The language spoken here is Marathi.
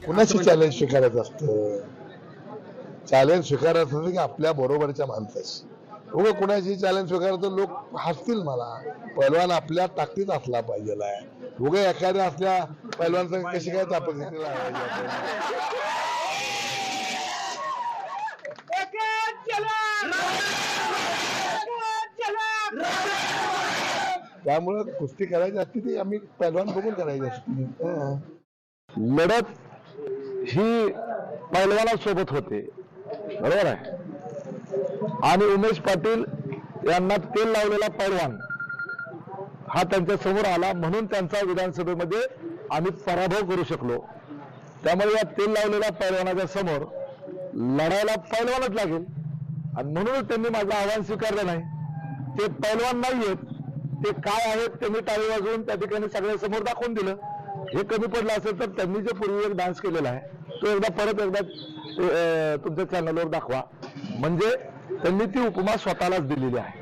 कुणाची चॅलेंज स्वीकारायचं असतं? चॅलेंज स्वीकारायचं असतं की आपल्या बरोबरच्या माणसाशी. उगा कुणाची चॅलेंज स्वीकारतो लोक हसतील मला. पैलवान आपल्या ताकदीत असला पाहिजे. उगा एखाद्या असल्या पैलवानचं कशी काय तापत त्यामुळं कुस्ती करायची असती ती आम्ही पैलवान बघून करायची असती. लढत ही पैलवानासोबत होते, बरोबर आहे. आणि उमेश पाटील यांना तेल लावलेला पैलवान हा त्यांच्या समोर आला, म्हणून त्यांचा विधानसभेमध्ये आम्ही पराभव करू शकलो. त्यामुळे या तेल लावलेल्या पैलवानाच्या समोर लढायला पैलवानच लागेल, आणि म्हणूनच त्यांनी माझं आव्हान स्वीकारलं नाही. ते पैलवान नाहीयेत, ते काय आहेत त्यांनी टाळी वाजवून त्या ठिकाणी सगळ्यांसमोर दाखवून दिलं. हे कमी पडलं असेल तर त्यांनी जे पूर्वी एक डान्स केलेला आहे तो परत एकदा तुमच्या चॅनलवर दाखवा. म्हणजे त्यांनी ती उपमा स्वतःलाच दिलेली आहे.